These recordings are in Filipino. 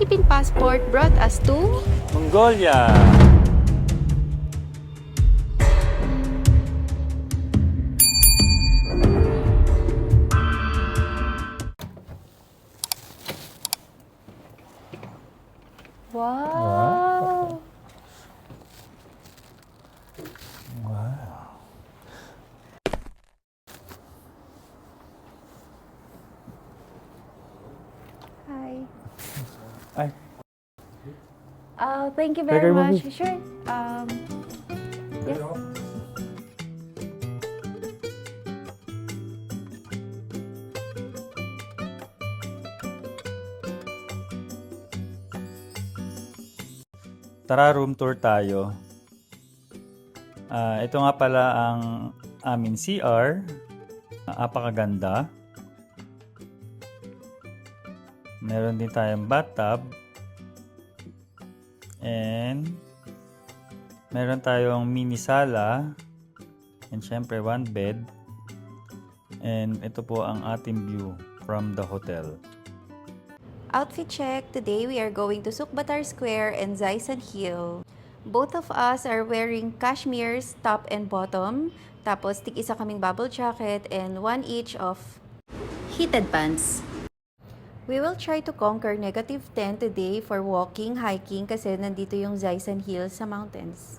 Philippine passport brought us to Mongolia! Wow! Hi. Ay, Thank you very Pwede mo, much. babe. Sure. Yes. tara room tour tayo. Ito nga pala ang aming CR. Apakaganda. Meron din tayong bathtub. And meron tayong mini sala. And syempre one bed. And ito po ang ating view from the hotel. Outfit check. Today we are going to Sukbatar Square and Zaisan Hill. Both of us are wearing cashmeres top and bottom. Tapos tig-isa kaming bubble jacket and one each of heated pants. We will try to conquer -10 today for walking, hiking kasi nandito yung Zaisan Hill sa mountains.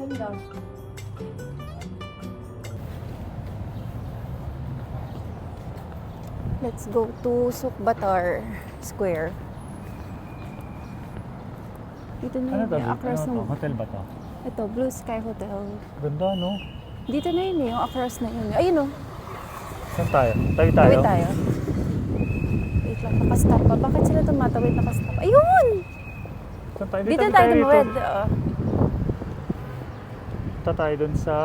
Ganda. Let's go to Sukbatar Square. Dito na yun, across ng... Hotel ba to? Ito, Blue Sky Hotel. Ganda, no? Dito na yun yung across na yun. Ayun o, Saan tayo? Tayo tayo? tawid tayo. Wait lang, nakastop pa. Bakit sila tumatawid nakastop? Ayun! Saan tayo? Dito tayo tumawid. Punta tayo dun sa...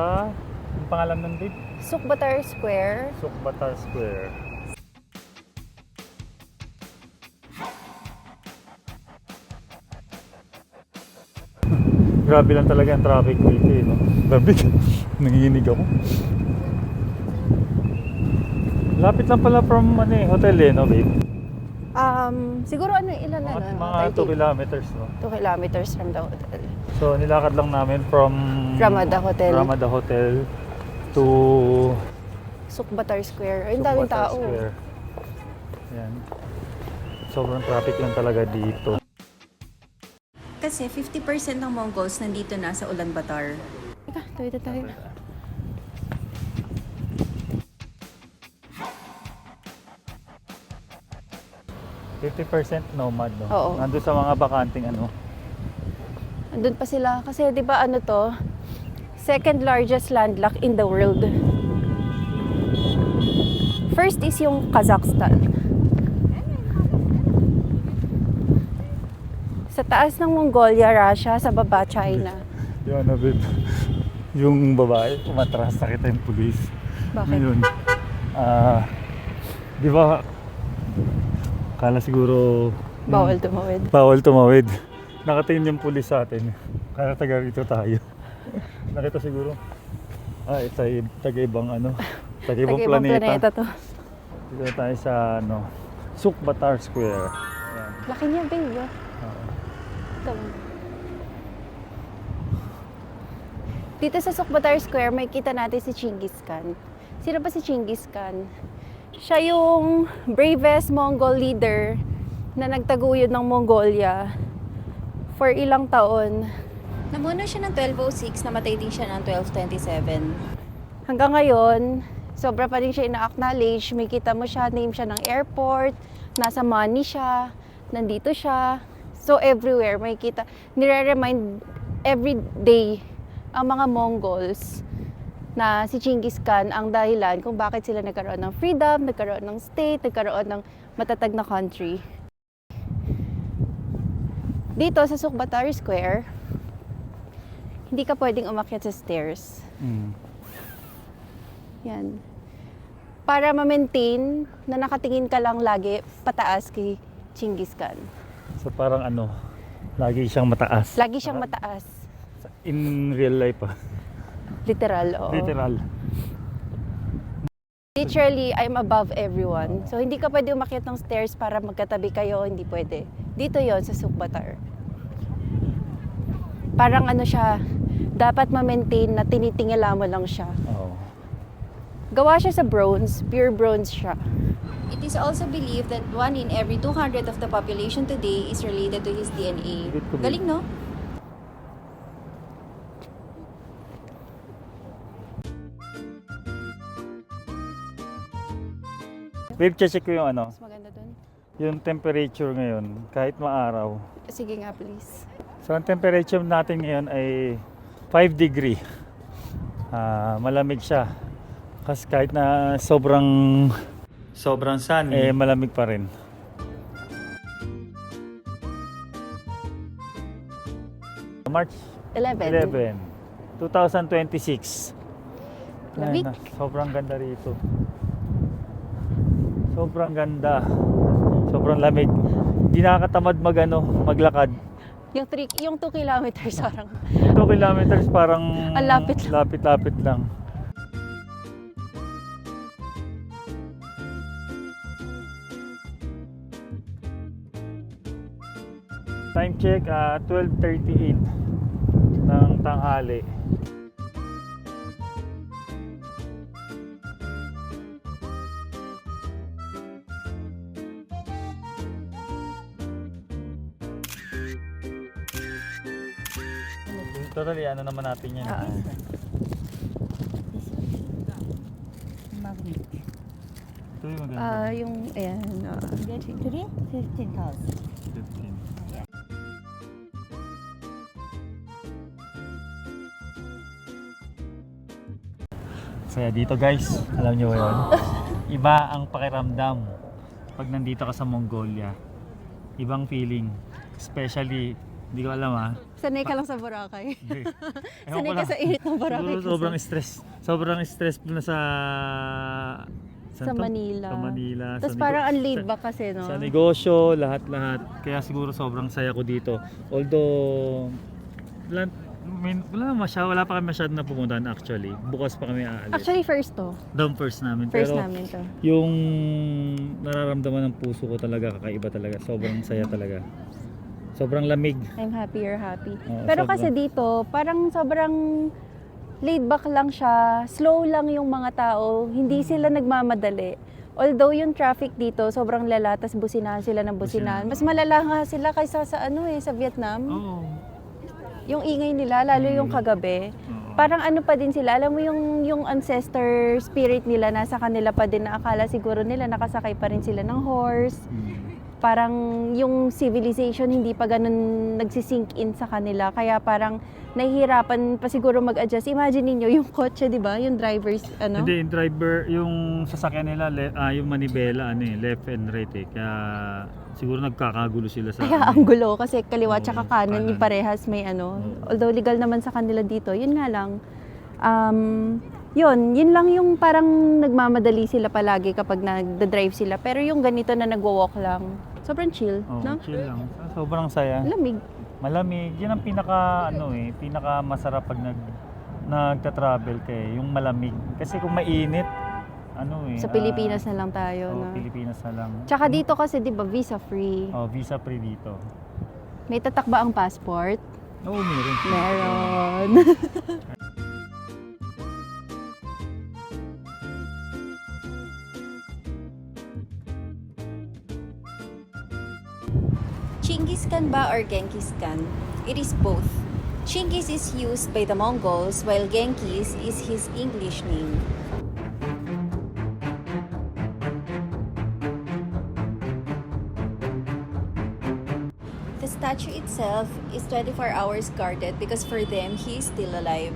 Ang pangalan ng date? Sukbatar Square. Sukbatar Square. Grabe lang talaga ang traffic dito eh, no? Grabe, nanginginig ako. Lapit lang pala from hotel eh, no babe? Siguro ilan na Mga 2 kilometers, no? 2 kilometers from the hotel. So nilakad lang namin from Ramada Hotel. Ramada Hotel to Sukbatar Square. Ayun, daming Sukbatar tao. Square. Yan. Sobrang traffic lang talaga dito. Kasi 50% ng Mongols nandito na sa Ulaanbaatar. Teka, tawid na tayo. %50 nomad, no? Oo. Nandun sa mga bakanting ano. Andun pa sila. Kasi di ba ano to? Second largest landlock in the world. First is yung Kazakhstan. Sa taas ng Mongolia, Russia. Sa baba, China. Yung ano, babe. Yung babae, umatras, nakita yung pulis. Bakit? Ngayon, di ba, kala siguro Bawal tumawid. bawal tumawid. Nakatingin yung pulis sa atin. Kaya taga rito tayo. Nakita siguro, ito ay taga-ibang ano, taga-ibang planeta. to. Dito tayo sa ano, Sukbatar Square. Ayan. Laki niya, babe. Oo. Ito. Dito sa Sukbatar Square, may kita natin si Genghis Khan. Sino ba si Genghis Khan? Siya yung bravest Mongol leader na nagtaguyod ng Mongolia for ilang taon. Namuno siya ng 1206, namatay din siya ng 1227. Hanggang ngayon, sobra pa rin siya ina-acknowledge. May kita mo siya, name siya ng airport, nasa Mani siya, nandito siya. So everywhere may kita. Nire-remind every day ang mga Mongols na si Genghis Khan ang dahilan kung bakit sila nagkaroon ng freedom, nagkaroon ng state, nagkaroon ng matatag na country. Dito sa Sukbatar Square, hindi ka pwedeng umakyat sa stairs. Mm. Yan. Para ma-maintain na nakatingin ka lang lagi pataas kay Genghis Khan. So parang ano, lagi siyang mataas. Lagi siyang mataas. In real life Literal, oo. Literal. Literally, I'm above everyone. So, hindi ka pwede umakyat ng stairs para magkatabi kayo. Hindi pwede. Dito yon sa Sukbatar. Parang ano siya, dapat ma-maintain na tinitingala mo lang siya. Oo. Gawa siya sa bronze, pure bronze siya. It is also believed that 1 in every 200 of the population today is related to his DNA. Good to be. Galing, no? Babe, check ko yung ano, Mas maganda dun. yung temperature ngayon, kahit maaraw. Sige nga, please. So, ang temperature natin ngayon ay 5 degree. Malamig siya. Kasi kahit na sobrang sunny, malamig pa rin. March 11, 2026. Lamig. Ay, sobrang ganda rito. Sobrang ganda. Sobrang lamig. Hindi nakakatamad maglakad. Yung 2 kilometers parang 2 kilometers parang Ang lapit lang. lapit lang. Time check, 12:38 ng tanghali. Totally, ano naman natin yan. Magnet. Ito yung maganda. yung ayan. Today, 15,000. 15. Saya dito guys, alam nyo yun. Iba ang pakiramdam pag nandito ka sa Mongolia. Ibang feeling. Especially, hindi ko alam Sanay ka lang sa Boracay. Ewan Sanay ko ka lang. sa init ng Boracay. Siguro sobrang stress. Sobrang stressful na sa Sa Manila. Sa Manila. Tapos Sa parang nego- ang laid sa- back kasi, no? Sa negosyo, lahat-lahat. Kaya siguro sobrang saya ko dito. Although, wala pa kami masyadong napupuntahan actually. Bukas pa kami aalis. Actually, first to. Down first namin. First Pero namin to. yung nararamdaman ng puso ko talaga, kakaiba talaga. Sobrang saya talaga. Sobrang lamig. I'm happy, you're happy. Oo, Pero sobrang. kasi dito, parang sobrang laid back lang siya. Slow lang yung mga tao. Hindi sila nagmamadali. Although yung traffic dito, sobrang lala, tas businahan sila ng businahan. Mas malala nga sila kaysa sa sa Vietnam. Oo. Yung ingay nila, lalo yung kagabi. Oo. Parang ano pa din sila, alam mo yung ancestor spirit nila, nasa kanila pa din na akala siguro nila nakasakay pa rin sila ng horse. Parang yung civilization hindi pa ganun nagsisink in sa kanila. Kaya parang nahihirapan pa siguro mag-adjust. Imagine niyo yung kotse, di ba? Yung drivers, ano? Hindi, yung driver, yung sasakyan nila, yung manibela, left and right Kaya siguro nagkakagulo sila sa Kaya ang gulo kasi kaliwa Oo, tsaka kanan, yung kanan. parehas may Oo. Although legal naman sa kanila dito, yun nga lang. Yun lang yung parang nagmamadali sila palagi kapag nagda-drive sila. Pero yung ganito na nagwo-walk lang, sobrang chill, Oo, no? chill lang. Sobrang saya. Lamig. Malamig. Yan ang pinaka masarap pag nagta-travel yung malamig. Kasi kung mainit, Sa Pilipinas na lang tayo, no? Pilipinas na lang. Tsaka dito kasi, di ba, visa free. Visa free dito. May tatak ba ang passport? Oo, meron. Meron. Genghis Khan ba or Genghis Khan? It is both. Genghis is used by the Mongols while Genghis is his English name. The statue itself is 24 hours guarded because for them, he is still alive.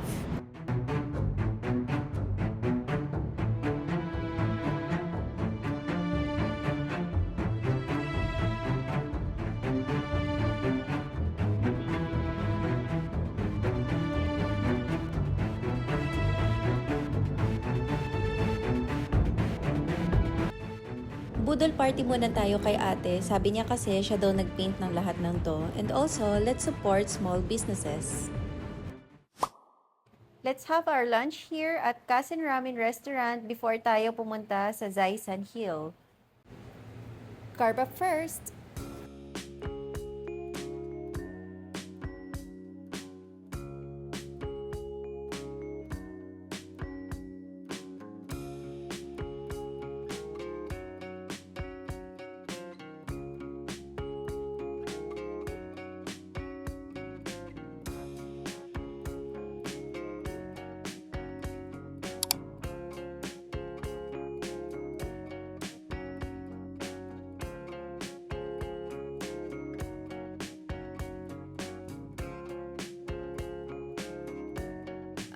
Mag-boodle party muna tayo kay ate. Sabi niya kasi siya daw nag-paint ng lahat ng to. And also, let's support small businesses. Let's have our lunch here at Kasen Ramen Restaurant before tayo pumunta sa Zaisan Hill. Carb up first!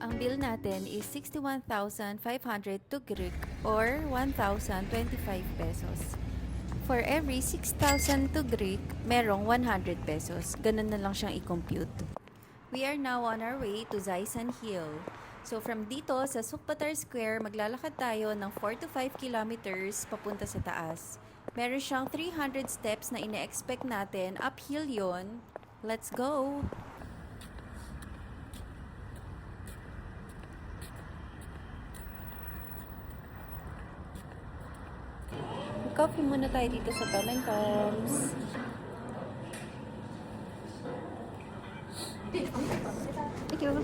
Ang bill natin is 61,500 tugrik or 1,025 pesos. For every 6,000 tugrik, merong 100 pesos. Ganun na lang siyang i-compute. We are now on our way to Zaisan Hill. So from dito sa Sukbatar Square, maglalakad tayo ng 4 to 5 kilometers papunta sa taas. Meron siyang 300 steps na ine-expect natin. Uphill yon. Let's go! Coffee muna tayo dito sa Tom and Tom's. Thank you.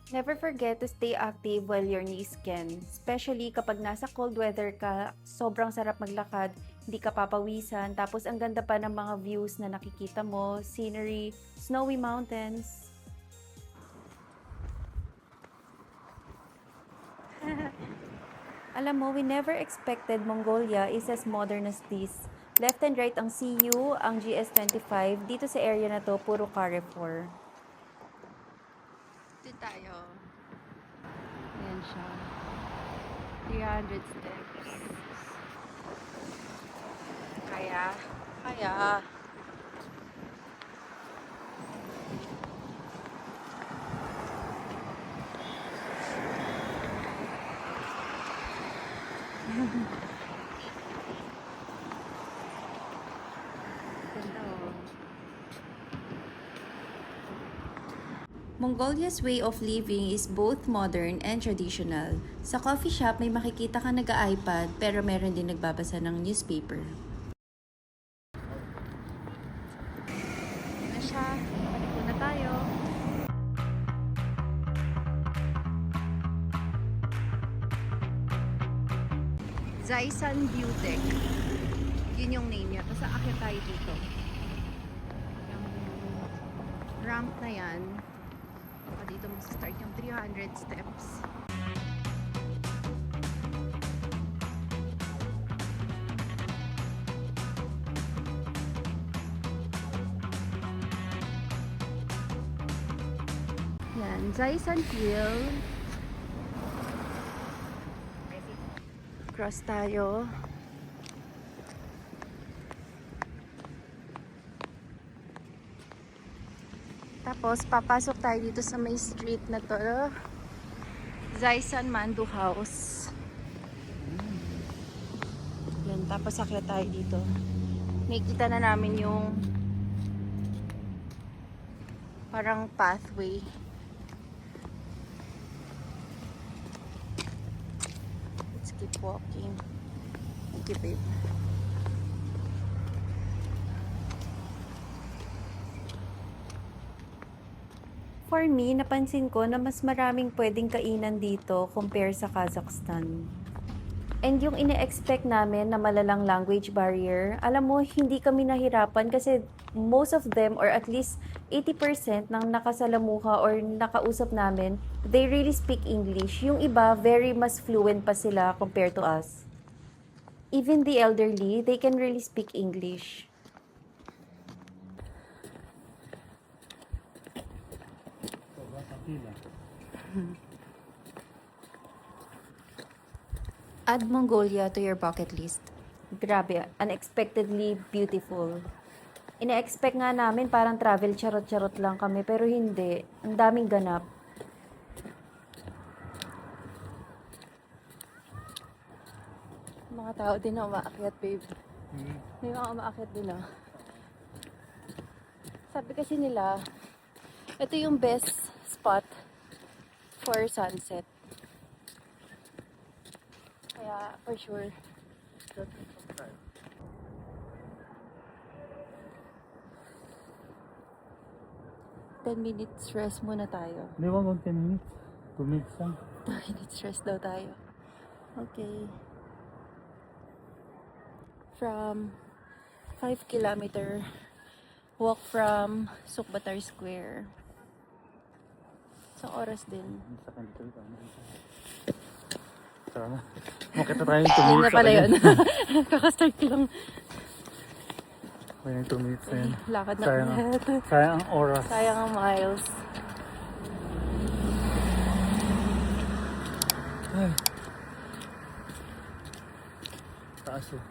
Never forget to stay active while your knees can. Especially kapag nasa cold weather ka, sobrang sarap maglakad, hindi ka papawisan, tapos ang ganda pa ng mga views na nakikita mo, scenery, snowy mountains. Alam mo, we never expected Mongolia is as modern as this. Left and right ang CU, ang GS25, dito sa area na to, puro Carrefour. Dito tayo. Ayan siya. 300 steps. Kaya. Ganda oh. Mongolia's way of living is both modern and traditional. Sa coffee shop, may makikita ka nag-iPad pero meron din nagbabasa ng newspaper. Na siya. Balik muna tayo. Zaisan Beautech. Yun yung name niya. Tapos aakyat tayo dito. Yung ramp na yan. Baka dito mag-start yung 300 steps. Yan, Zaisan Hill. Cross tayo. Tapos, papasok tayo dito sa may street na to. Zaisan Mandu House. Yan, tapos akyat tayo dito. Nakikita na namin yung parang pathway. Let's keep walking. Thank you, babe. For me, napansin ko na mas maraming pwedeng kainan dito compare sa Kazakhstan. And yung ine-expect namin na malalang language barrier, alam mo, hindi kami nahirapan kasi most of them or at least 80% ng nakasalamuha or nakausap namin, they really speak English. Yung iba, very mas fluent pa sila compared to us. Even the elderly, they can really speak English. Add Mongolia to your bucket list. Grabe, unexpectedly beautiful. Ina-expect nga namin parang travel charot-charot lang kami, pero hindi. Ang daming ganap. Mga tao din na umaakyat, babe. May mga umaakyat din na. Sabi kasi nila, ito yung best spot for sunset. Kaya, for sure. 10 minutes rest muna tayo. Di ba mag 10 minutes? 2 minutes lang. 2 minutes rest daw tayo. Okay. From 5 kilometer walk from Sukbatar Square. Isang oras din. Sa kanito ito. Tara na. Makita tayo yung 2 Yun minutes. na pala yun. Kakastart ko lang. Kaya yung 2 minutes na yun. Lakad na Sayang, ulit. sayang ang oras. Sayang ang miles. Ay. Taas oh.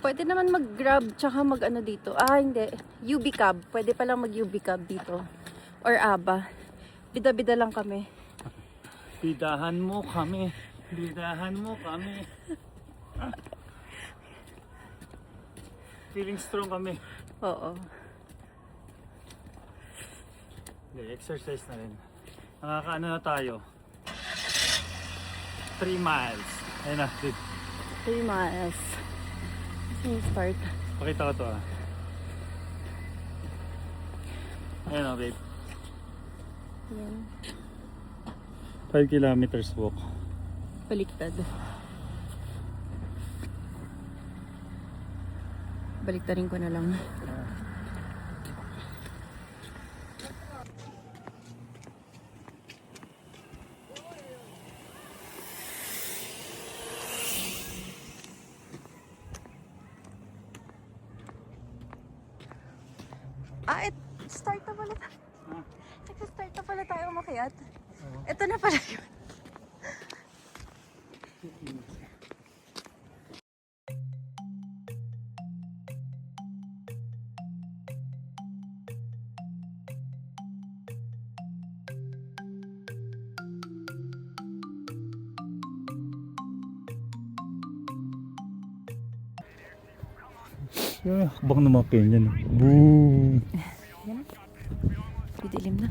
Pwede naman mag-grab tsaka mag-ano dito. Ah, hindi. UB Cab. Pwede palang mag-UB Cab dito. Or ABA. Bida-bida lang kami. Bidahan mo kami. Bidahan mo kami. Feeling strong kami. Oo. Okay, exercise na rin. Nakakaano na tayo. 3 miles. Ayun na, dude. 3 miles. Yung start. Pakita ko to ah. Ayun o, babe. Yan. 5 kilometers walk. Baliktad. Baliktarin ko na lang. Start na pala tayo. Nag-start na pala tayo umakyat. Ito na pala yun. Yeah, hakbang na mga Kenyan. Boom! Didilim na.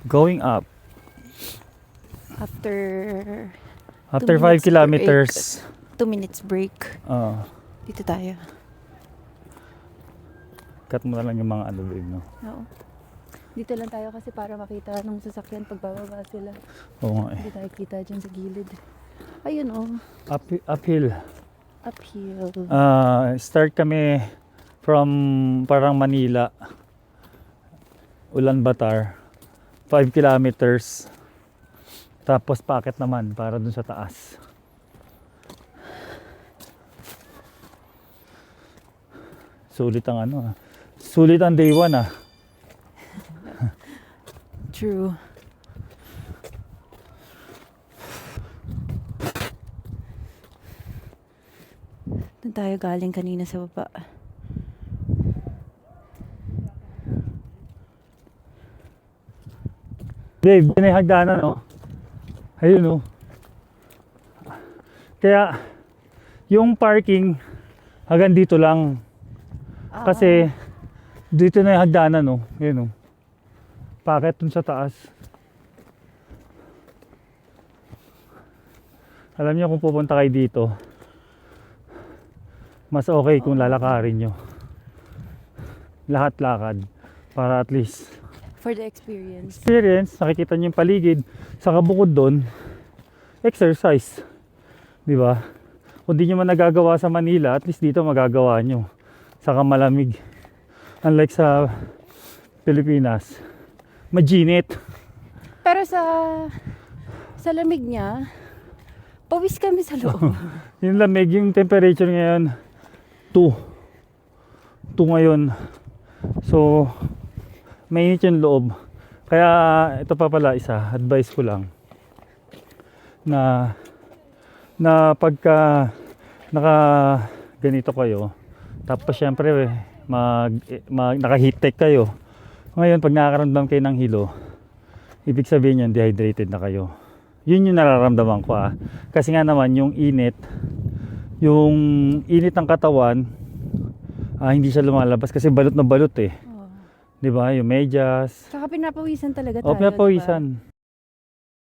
Going up. After After 2 5 minutes kilometers. 2 minutes break. Dito tayo. Cut mo na lang yung mga ano babe, no? Oo. Dito lang tayo kasi para makita ng sasakyan pagbababa sila. Oo nga eh. Hindi tayo kita dyan sa gilid. Ayun oh. Uphill. Uphill. Start kami from parang Manila. Ulaanbaatar. 5 kilometers. Tapos paakit naman para dun sa taas. Sulit ang ano ah. Sulit ang day 1 ah. True. Doon tayo galing kanina sa baba. Babe, yun ay hagdanan oh. Ayun oh. Kaya yung parking hanggang dito lang. Kasi dito na yung hagdanan oh. Ayun oh. Paakit dun sa taas. Alam niyo kung pupunta kayo dito, mas okay kung lalakarin nyo. Lahat lakad. Para at least For the experience. nakikita niyo yung paligid. Saka bukod doon, exercise. Di ba? Kung di nyo man nagagawa sa Manila, at least dito magagawa nyo. Saka malamig. Unlike sa Pilipinas, majinit. Pero sa lamig niya, Pawis kami sa loob. Yung lamig, yung temperature ngayon, 2 ngayon. So, mainit yung loob. Kaya, ito pa pala isa, advice ko lang. Na pagka naka ganito kayo, tapos syempre, naka-heat tech kayo. Ngayon, pag nakakaramdam kayo ng hilo, ibig sabihin yun, dehydrated na kayo. Yun yung nararamdaman ko Kasi nga naman, yung init ng katawan, hindi siya lumalabas kasi balot na balot eh. Oh. 'Di ba? Yung medyas. Tsaka pinapawisan talaga tayo. O pinapawisan.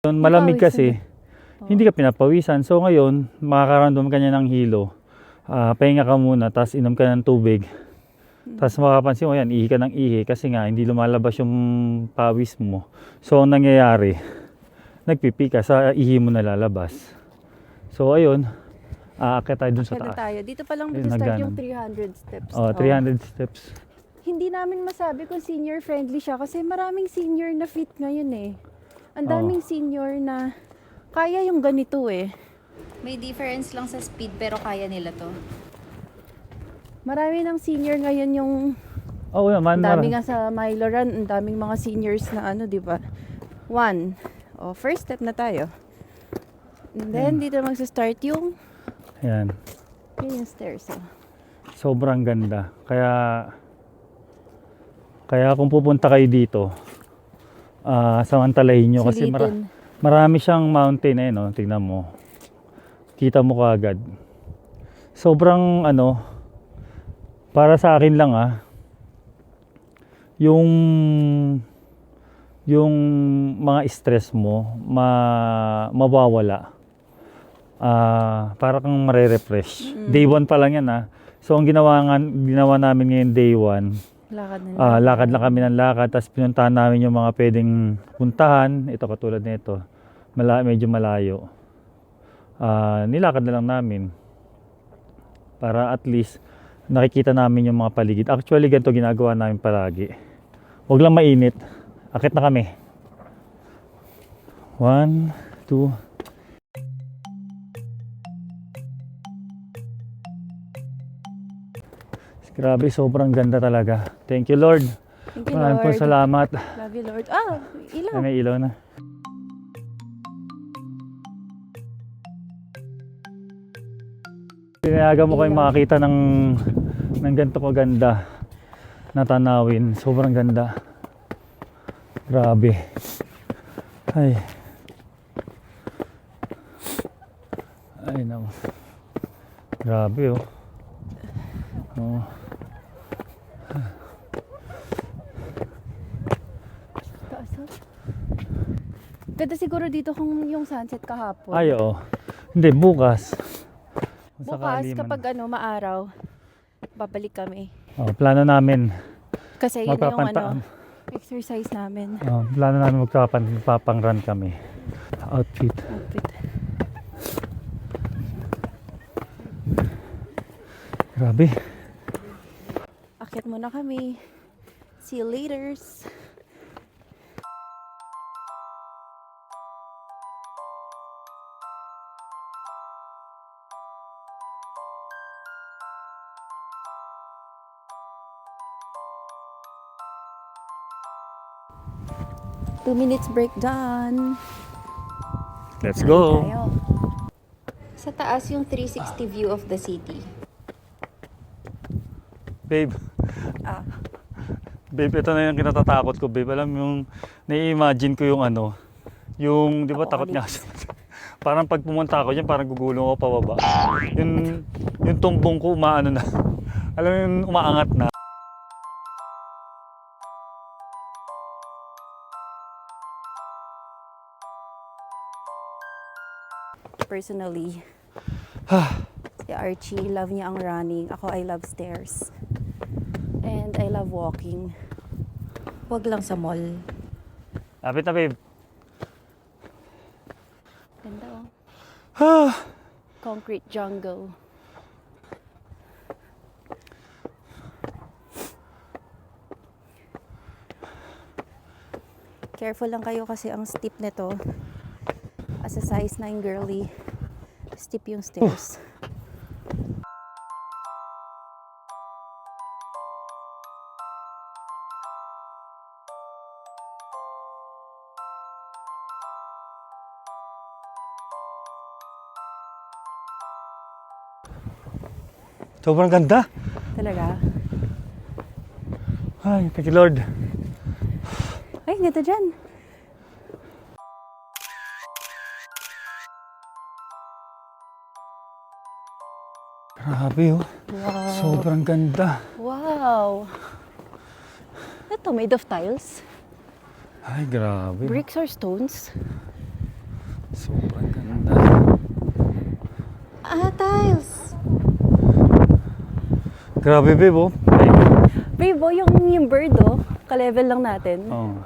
Diba? Malamig kasi, Oo. hindi ka pinapawisan. So ngayon, makakaramdam ka niya ng hilo. Pahinga ka muna, tapos inom ka ng tubig. Tapos makapansin mo yan, ihi ka ng ihi kasi nga hindi lumalabas yung pawis mo. So ang nangyayari, nagpipi ka sa ihi mo na lalabas. So ayun, aakyat tayo dun sa Kaya taas. tayo. Dito pa lang Ayun, mag-start hagdanan. yung 300 steps. 300 steps. Hindi namin masabi kung senior friendly siya kasi maraming senior na fit ngayon eh. Ang daming senior na kaya yung ganito eh. May difference lang sa speed pero kaya nila to. Marami ng senior ngayon yung Oo naman. ang dami nga sa Milo Run, ang daming mga seniors na ano, di ba? First step na tayo. And then, dito magsa-start yung Ayan. yun yung stairs. Sobrang ganda. Kaya kung pupunta kayo dito, samantalahin nyo kasi Sulitin. marami siyang mountain no? Tingnan mo. Kita mo kaagad. Sobrang para sa akin lang yung mga stress mo mawawala. Para kang mare-refresh. Day 1 pa lang yan So ang ginawa namin ngayon day 1, Lakad na lakad lang kami ng lakad, tapos pinuntahan namin yung mga pwedeng puntahan. Ito katulad nito, medyo malayo. Nilakad na lang namin para at least nakikita namin yung mga paligid. Actually ganito ginagawa namin palagi. Huwag lang mainit. Akit na kami. 1, 2. Grabe, sobrang ganda talaga. Thank you, Lord. Thank you, Maraming po Lord. salamat. Love you, Lord. Ilaw. May ilaw na. Pinayagan mo kayong makakita ng ganito kaganda na tanawin. Sobrang ganda. Grabe. Ay. Ay naman. Grabe oh. Oh. Taas, Ganda siguro dito kung yung sunset kahapon. Ay oo. Hindi, bukas. Kung Bukas, sakali man. kapag maaraw, babalik kami. Plano namin. Kasi yun yung Magpapanta- exercise namin. Plano namin magpapang-run kami. Outfit. Grabe. Akit muna kami. See you laters. Two minutes break done. Let's go. Tayo. Sa taas yung 360 view of the city. Babe. Babe, ito na yung kinatatakot ko, babe. Alam mo yung, nai-imagine ko yung yung, di ba, takot nga. Parang pag pumunta ako dyan, parang gugulong ako pababa. Yung tumbong ko, umaano na. Alam mo yung umaangat na. Personally, si Archie, love niya ang running. Ako, I love stairs. And I love walking. Huwag lang sa mall. Lapit na, babe. Ganda Concrete jungle. Careful lang kayo kasi ang steep nito. As a size 9 girly, steep yung stairs. Sobrang ganda. Talaga? Ay, thank you Lord. Ay, ganda dyan. Grabe oh. Wow. Sobrang ganda. Wow. Ito, made of tiles? Ay, grabe. Bricks or stones? Sobrang ganda. Ah, tiles. Grabe, babe oh. Babe, oh, yung bird, oh. Ka-level lang natin. Oh.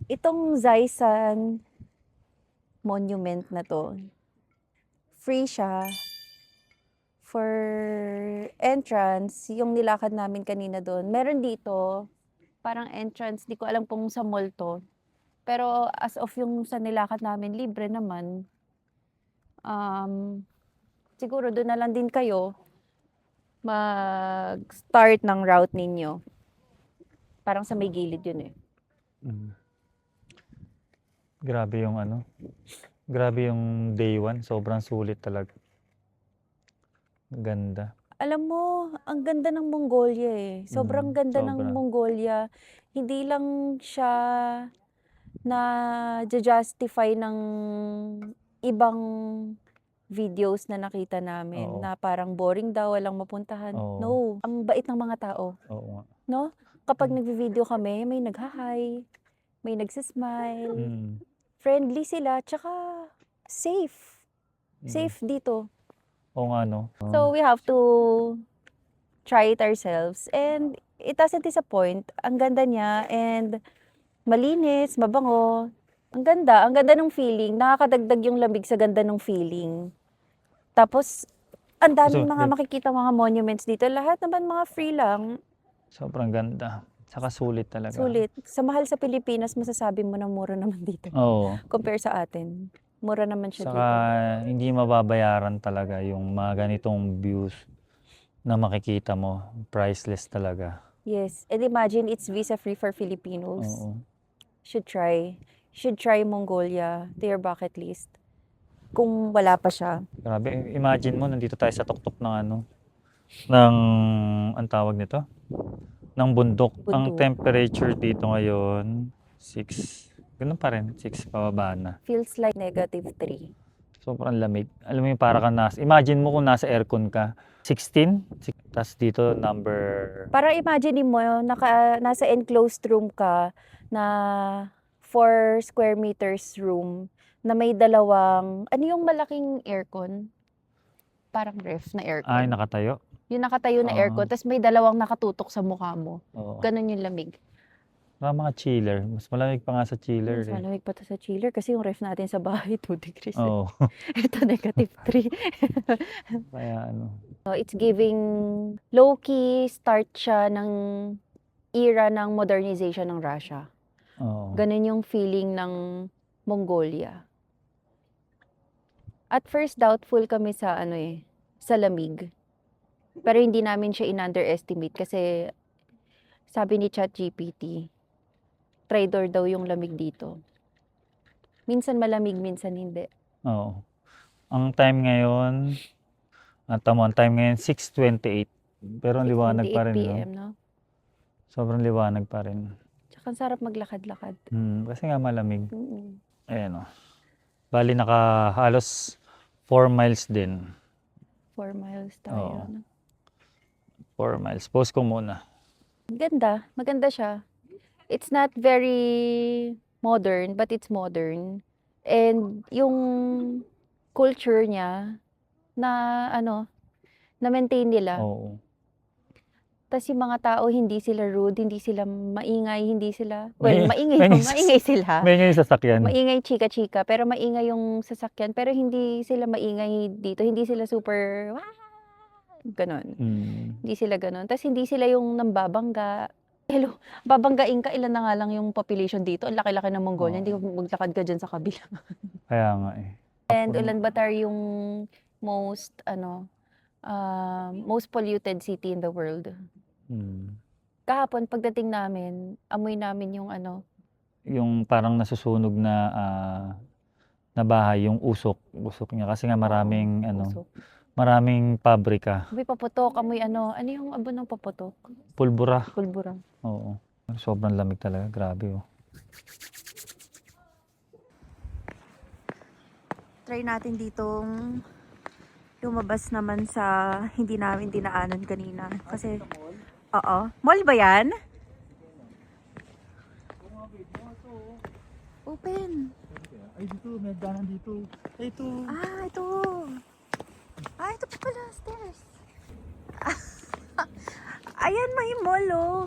Itong Zaisan monument na to, free siya. For entrance, yung nilakad namin kanina doon, meron dito, parang entrance, di ko alam kung sa mall to. Pero as of yung sa nilakad namin, libre naman. Siguro doon na lang din kayo mag-start ng route ninyo. Parang sa may gilid yun eh. Mm. Grabe yung ano. Grabe yung day 1. Sobrang sulit talaga. Ganda. Alam mo, ang ganda ng Mongolia eh. Sobrang ganda ng sobra. Mongolia. Hindi lang siya na justify ng ibang videos na nakita namin Oo. na parang boring daw, walang mapuntahan. Oo. No, ang bait ng mga tao, Oo nga. no? Kapag nagvi-video kami, may nagha-hi, may nagsismile, Mm. friendly sila, tsaka safe. Mm. Safe dito. Oo nga no. So we have to try it ourselves and it doesn't disappoint. Ang ganda niya and malinis, mabango. Ang ganda ng feeling. Nakakadagdag yung lamig sa ganda ng feeling. Tapos, ang daming So, mga makikita mga monuments dito. Lahat naman mga free lang. Sobrang ganda. Saka sulit talaga. Sulit. Sa mahal sa Pilipinas, masasabi mo na mura naman dito. Oo. Compare sa atin. Mura naman siya Saka dito. hindi mababayaran talaga yung mga ganitong views na makikita mo. Priceless talaga. Yes. And imagine, it's visa-free for Filipinos. Oo. Should try. Should try Mongolia to your bucket list. Kung wala pa siya. Grabe. Imagine mo, nandito tayo sa tuktok ng ano, ng, ang tawag nito? Ng bundok. Ang Bundok. temperature dito ngayon, 6. Ganun pa rin, 6 pababa na. Feels like -3. Sobrang lamig. Alam mo yung para ka imagine mo kung nasa aircon ka, 16, tapos dito number, Para imagine mo, nasa enclosed room ka na 4 square meters room na may dalawang, ano yung malaking aircon? Parang ref na aircon. ay nakatayo. Yung nakatayo na Ah. aircon, tapos may dalawang nakatutok sa mukha mo. Oo. Ganon yung lamig. Mga chiller. Mas malamig pa nga sa chiller Mas eh. malamig pa to sa chiller kasi yung ref natin sa bahay 2 degrees. Oo. Ito -3. Kaya ano. So, it's giving low-key start siya ng era ng modernization ng Russia. Oo. Ganun yung feeling ng Mongolia. At first, doubtful kami sa sa lamig. Pero hindi namin siya in-underestimate kasi sabi ni ChatGPT, traitor daw yung lamig dito. Minsan malamig, minsan hindi. Oo. Ang time ngayon, At tamo, ang time ngayon 6:28. Pero ang liwanag pa 28 rin, no? PM, no? Sobrang liwanag pa rin. Tsaka ang sarap maglakad-lakad. Kasi nga malamig. Mm. Ayan o. Bali naka halos 4 miles din. 4 miles Oo. tayo. No? 4 miles. Post ko muna. Ganda. Maganda siya. It's not very modern, but it's modern. And yung culture niya na na-maintain nila. Oo. Tas yung mga tao, hindi sila rude, hindi sila maingay, hindi sila... Well, maingay, May- maingay sila. May ngayon sasakyan. Maingay chika-chika, pero maingay yung sasakyan. Pero hindi sila maingay dito. Hindi sila super... "Wah!" Ganon. Hindi sila ganon. Tas hindi sila yung nambabangga. Hello, babanggain ka, ilan na nga lang yung population dito. Ang laki-laki ng Mongolia, Oo. hindi ko maglakad ka dyan sa kabila. Kaya nga eh. And Ulaanbaatar yung most, most polluted city in the world. Kahapon, pagdating namin, amoy namin yung Yung parang nasusunog na na bahay, yung usok niya kasi nga maraming usok. maraming pabrika. Amoy paputok, amoy ano yung abo ng paputok? Pulbura. Pulbura. Oo. Sobrang lamig talaga, grabe oh. Try natin ditong lumabas naman sa hindi namin dinaanan kanina. Kasi, oo. Mall ba yan? Open. Ay, dito, may daanan dito. Ay, ito. Ah, ito. Ah, ito pa pala, stairs. Ayan, may mall, oh.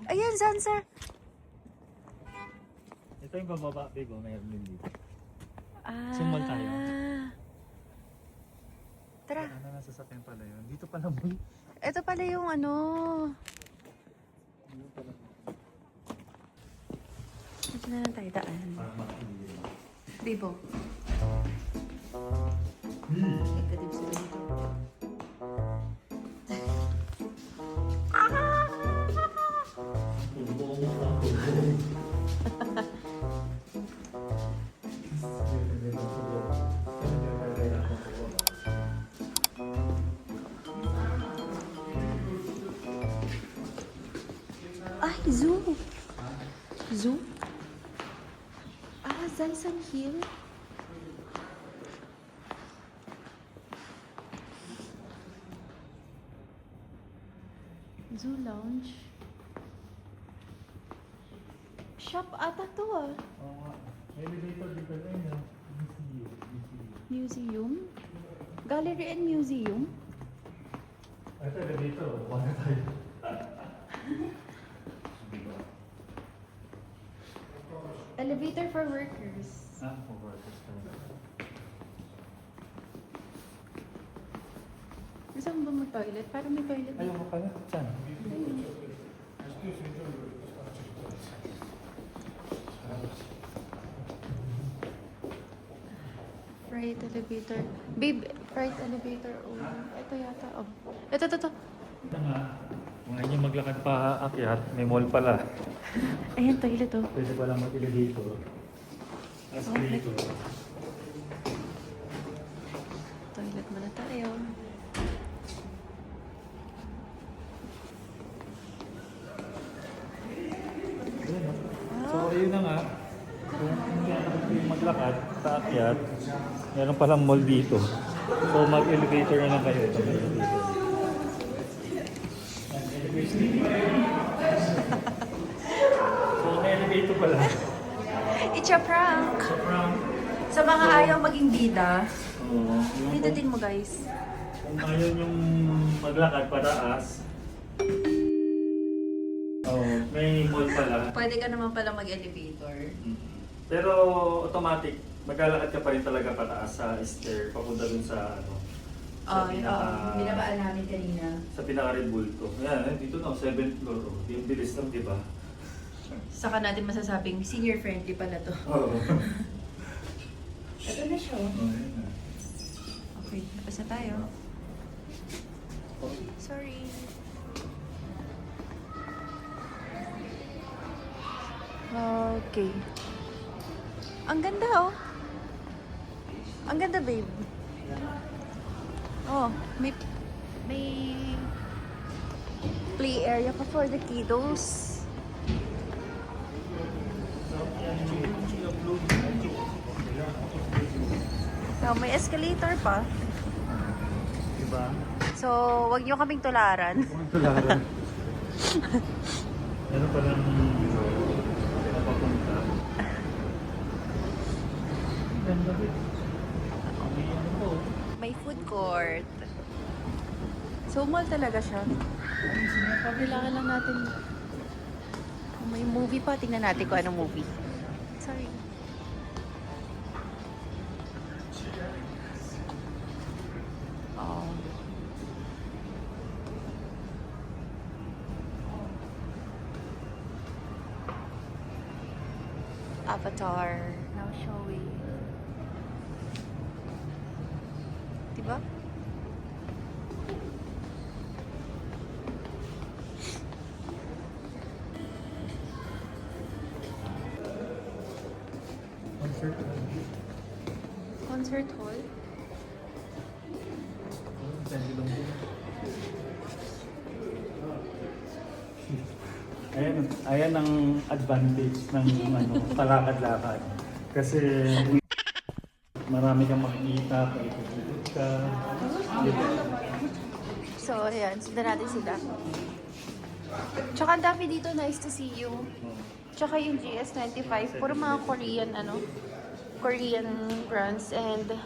Ayan, Sansa. Ito yung bababa, babe, mayroon din dito. Ah. Sumal tayo. Tara. Ano na sasakyan pala yun? Dito pala mo. Ito pala yung ano. Dito na lang tayo daan. Bibo. Ikadib sila dito. Ay, zoo. Zoo? Ah, Zalsan Hill. Zoo Lounge. Shop ata to ah. Oo nga. Elevator dito rin. Museum. Gallery and Museum. Ito, elevator. Wala tayo. Elevator for workers. Overworkers talaga. Gusto mo ba mag-toilet? Parang may toilet. Ayaw mo pala. Saan? Freight elevator. Babe, freight elevator. Oh, ito yata. Oh. Ito. Ito nga. Kung ayaw niyo maglakad pa akyat, may mall pala. Ayan, toilet oh. Pwede pala mag-elevator. Escalator. Toilet muna tayo. So, ayun na nga. Kung hindi na maglakad, paakyat, meron palang mall dito. So, mag-elevator na lang kayo. Ito may elevator. Yan, elevator. So, may elevator pala. It's a prank! So, from, Sa mga ayaw maging bida, yung pindutin mo guys. kung ayaw yung maglakad pataas, may mall pala. Pwede ka naman pala mag-elevator. Pero automatic, maglalakad ka pa rin talaga pataas sa stair, papunta dun sa sa binabaan namin kanina. sa pinaka Red Bull to. Ayan, dito na, 7th floor. Yung bilis lang, di ba? Saka natin masasabing senior friendly pala to. Oo. Ito na siya. Okay, tapos na tayo. Sorry. Okay. Ang ganda oh. Ang ganda babe. Oh, may play area pa for the kiddos. So, may escalator pa. Diba? So, wag nyo kaming tularan. Tularan. Ano palang napapunta? Ganda ba? May ano po. May food court. So, mall talaga siya. Kailangan lang natin. Kung may movie pa, tingnan natin kung anong movie. Sorry. Oh. Avatar. Now showing. Diba? Concert. Concert hall. Ayan ang advantage ng ano, palakad-lakad. Kasi marami kang makikita, paikot-ikot ka. Diba? So, ayan. Sundan natin sila. Tsaka ang dami dito. Nice to see you. Tsaka yung GS25. Puro mga Korean, Korean brands. And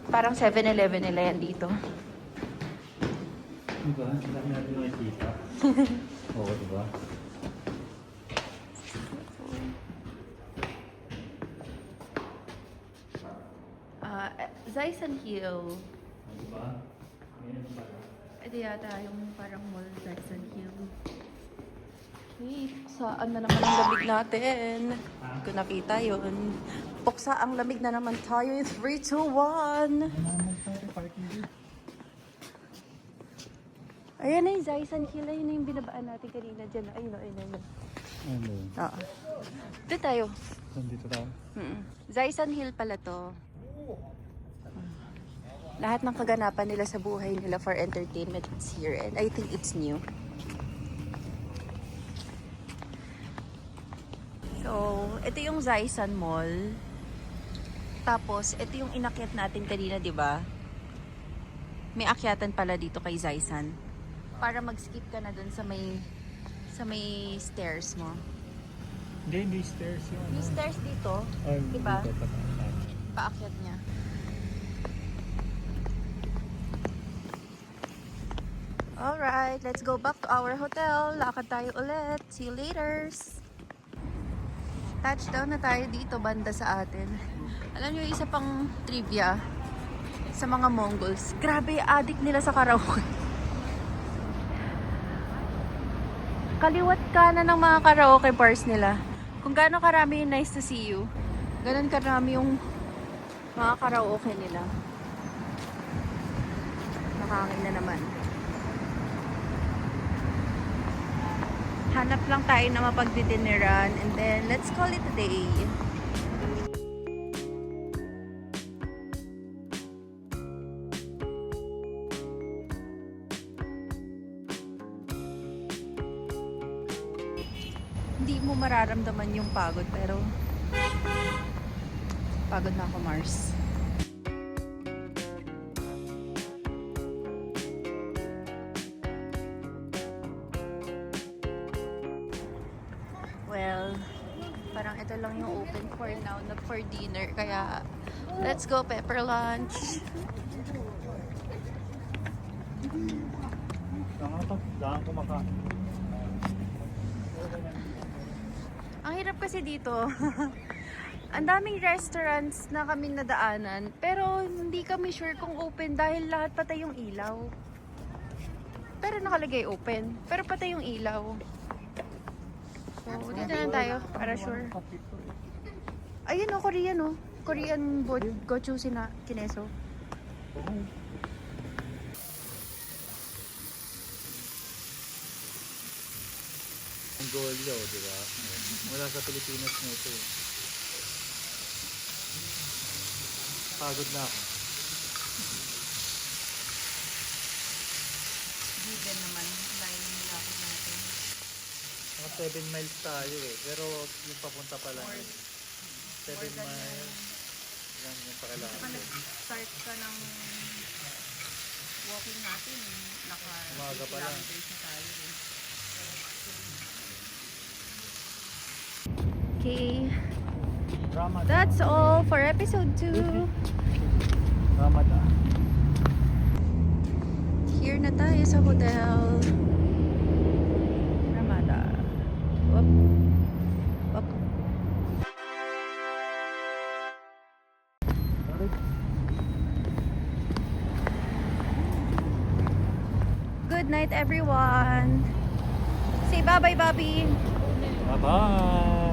parang 7-Eleven nila yan dito. Diba? Ang dami natin makikita. Oo, diba? Zaisan Hill. Diba? Ayan pala. Ito yata yung parang mall Zaisan Hill. Okay, saan na naman ang lamig natin? Hindi ko nakita yun. Puksa ang lamig na naman tayo. 3, 2, 1. Ayan na yung Zaisan Hill. Ayun na yung binabaan natin kanina dyan. Ayun na, ayun na. Ano? Oo. Dito tayo. Nandito tayo. Zaisan Hill pala to. Lahat ng kaganapan nila sa buhay nila for entertainment is here. And I think it's new. So, ito yung Zaisan Mall. Tapos, ito yung inakyat natin kanina, di ba? May akyatan pala dito kay Zaisan. Para mag-skip ka na dun sa may stairs mo. Hindi stairs yun. May stairs dito, di ba? Paakyat niya. Alright, let's go back to our hotel. Lakad tayo ulit. See you later. Touchdown na tayo dito, banda sa atin. Alam niyo, isa pang trivia sa mga Mongols. Grabe, addict nila sa karaoke. Kaliwat ka na ng mga karaoke bars nila. Kung gaano karami yung nice to see you, ganun karami yung mga karaoke nila. Nakangin na naman. Hanap lang tayo na mapagdidineran and then let's call it a day. Hindi mo mararamdaman yung pagod pero pagod na ako, Mars. Well, parang ito lang yung open for now, not for dinner. Kaya, let's go pepper lunch. Saan kumakain? Ang hirap kasi dito. Ang daming restaurants na kaming nadaanan, pero hindi kami sure kung open dahil lahat patay yung ilaw. Pero nakalagay open, pero patay yung ilaw. So, dito na tayo para sure. Ayun o, Korean o. Korean gochu sina kineso. Mongolia, di ba? Wala sa Pilipinas na ito. Pagod na ako. 7 miles tayo eh. Pero yung papunta pa lang. 7 miles. Yan yung pakailangan. Start ka ng walking natin. Umaga pa lang. Okay. Ramadan. That's all for episode 2. Ramadan. Here na tayo sa hotel. Ramada. Whoop. Whoop. Good night, everyone. Say bye-bye, Bobby. Bye-bye.